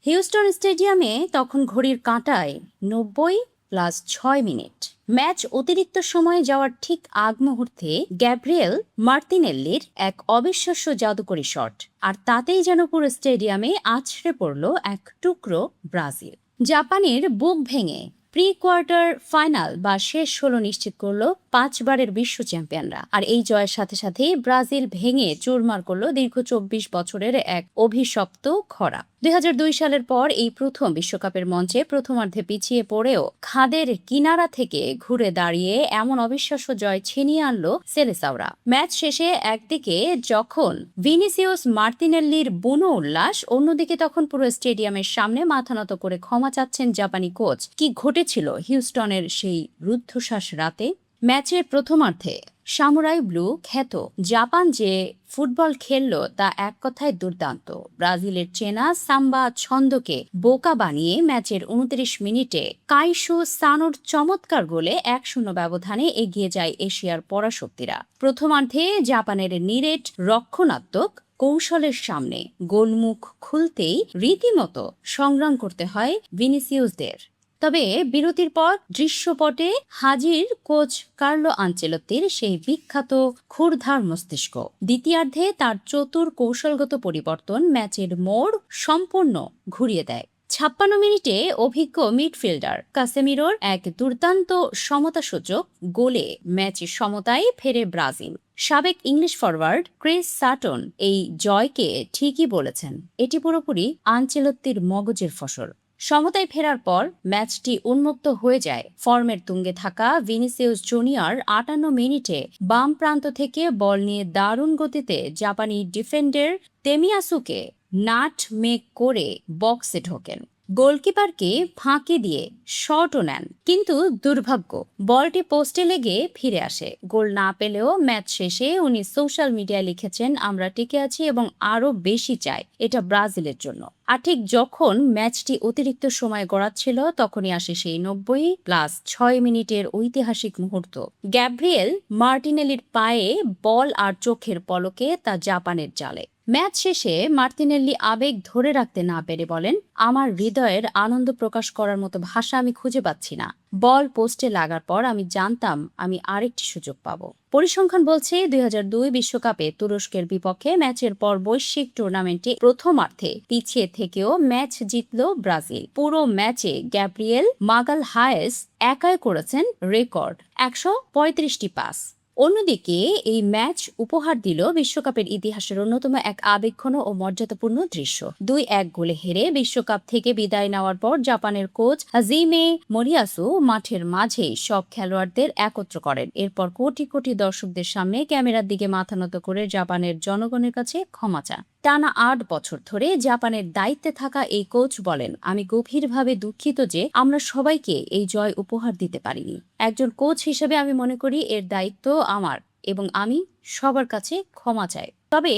Houston স্টেডিয়ামে তখন ঘড়ির কাঁটায় 90+6 মিনিট। ম্যাচ অতিরিক্ত সময়ে যাওয়ার ঠিক আগ মুহূর্তে গ্যাব্রিয়েল মার্তিনেল্লির এক অবিশ্বাস্য জাদুকরী শট, আর তাতেই যেন পুরো স্টেডিয়ামে আছড়ে পড়ল এক টুকরো ব্রাজিল। জাপানের বুক ভেঙে প্রি কোয়ার্টার ফাইনাল বা শেষ 16 নিশ্চিত করলো 5বারের বিশ্ব চ্যাম্পিয়নরা। আর এই জয়ের সাথে সাথেই ব্রাজিল ভেঙে চুরমার করলো দীর্ঘ 24 বছরের এক অভিশপ্ত খরা। 2002 সালের পর এই প্রথম বিশ্বকাপের মঞ্চে প্রথমার্ধে পিছিয়ে পড়েও খাদের কিনারা থেকে ঘুরে দাঁড়িয়ে এমন অবিশ্বাস্য জয় ছিনিয়ে আনলো সেলেসাওরা। ম্যাচ শেষে একদিকে যখন ভিনিসিয়াস মার্তিনেল্লির বুনো উল্লাস, অন্যদিকে তখন পুরো স্টেডিয়ামের সামনে মাথা নত করে ক্ষমা চাচ্ছেন জাপানি কোচ। কি ঘটেছিল হিউস্টনের সেই রুদ্ধশ্বাস রাতে? ম্যাচের প্রথমার্ধে সামুরাই ব্লু খ্যাত জাপান যে ফুটবল খেললো তা এক কথায় দুর্দান্ত। ব্রাজিলের চেনা সাম্বা ছন্দকে বোকা বানিয়ে ম্যাচের 29 মিনিটে কাইশো সানোর চমৎকার গোলে 1-0 ব্যবধানে এগিয়ে যায় এশিয়ার পরাশক্তিরা। প্রথমার্ধে জাপানের নিরেট রক্ষণাত্মক কৌশলের সামনে গোলমুখ খুলতেই রীতিমতো সংগ্রাম করতে হয় ভিনিসিয়াসদের। তবে বিরতির পর দৃশ্যপটে হাজির কোচ কার্লো আনচেলত্তির সেই বিখ্যাত ক্ষুরধার মস্তিষ্ক। দ্বিতীয়ার্ধে তার চতুর কৌশলগত পরিবর্তন ম্যাচের মোড় সম্পূর্ণ ঘুরিয়ে দেয়। 56 মিনিটে অভিজ্ঞ মিডফিল্ডার কাসেমিরোর এক দুর্দান্ত সমতাসূচক গোলে ম্যাচের সমতায় ফেরে ব্রাজিল। সাবেক ইংলিশ ফরওয়ার্ড ক্রিস সাটন এই জয়কে ঠিকই বলেছেন, এটি পুরোপুরি আনচেলত্তির মগজের ফসল। সমতায় ফেরার পর ম্যাচটি উন্মুক্ত হয়ে যায়। ফর্মের তুঙ্গে থাকা ভিনিসিয়াস জুনিয়র 58 মিনিটে বাম প্রান্ত থেকে বল নিয়ে দারুণ গতিতে জাপানি ডিফেন্ডার তেমিয়াসুকে নাট মেক করে বক্সে ঢোকেন। গোলকিপারকে ফাঁকি দিয়ে শটও নেন, কিন্তু দুর্ভাগ্য বলটি পোস্টে লেগে ফিরে আসে। গোল না পেলেও ম্যাচ শেষে উনি সোশ্যাল মিডিয়ায় লিখেছেন, আমরা টিকে আছি এবং আরো বেশি চাই, এটা ব্রাজিলের জন্য। আর ঠিক যখন ম্যাচটি অতিরিক্ত সময় গড়াচ্ছিল তখনই আসে সেই 90+6 মিনিটের ঐতিহাসিক মুহূর্ত। গ্যাব্রিয়েল মার্টিনেলির পায়ে বল আর চোখের পলকে তা জাপানের জালে। ম্যাচ শেষে মার্তিনেল্লি আবেগ ধরে রাখতে না পেরে বলেন, আমার হৃদয়ের আনন্দ প্রকাশ করার মতো ভাষা আমি খুঁজে পাচ্ছি না। বল পোস্টে লাগার পর আমি জানতাম আমি আরেকটি সুযোগ পাবো। পরিসংখ্যান বলছে 2002 বিশ্বকাপে তুরস্কের বিপক্ষে ম্যাচের পর বৈশ্বিক টুর্নামেন্টে প্রথমার্ধে পিছিয়ে থেকেও ম্যাচ জিতল ব্রাজিল। পুরো ম্যাচে গ্যাব্রিয়েল মাগালহায়েস একাই করেছেন রেকর্ড 135টি পাস। অন্যদিকে এই ম্যাচ উপহার দিল বিশ্বকাপের ইতিহাসের অন্যতম এক আবেগঘন ও মর্যাদাপূর্ণ দৃশ্য। 2-1 গোলে হেরে বিশ্বকাপ থেকে বিদায় নেওয়ার পর জাপানের কোচ হাজিমে মোরিয়াসু মাঠের মাঝেই সব খেলোয়াড়দের একত্র করেন। এরপর কোটি কোটি দর্শকদের সামনে ক্যামেরার দিকে মাথা নত করে জাপানের জনগণের কাছে ক্ষমা চান। টানা 8 বছর ধরে জাপানের দায়িত্বে থাকা এই কোচ বলেন, আমি গভীরভাবে দুঃখিত যে আমরা সবাইকে এই জয় উপহার দিতে পারিনি। একজন কোচ হিসেবে আমি মনে করি এর দায়িত্ব আমার এবং আমি সবার কাছে ক্ষমা চাই। তবে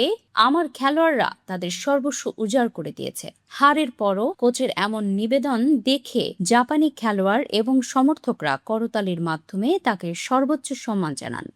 আমার খেলোয়াড়রা তাদের সর্বস্ব উজাড় করে দিয়েছে। হারের পরও কোচের এমন নিবেদন দেখে জাপানি খেলোয়াড় এবং সমর্থকরা করতালির মাধ্যমে তাকে সর্বোচ্চ সম্মান জানান।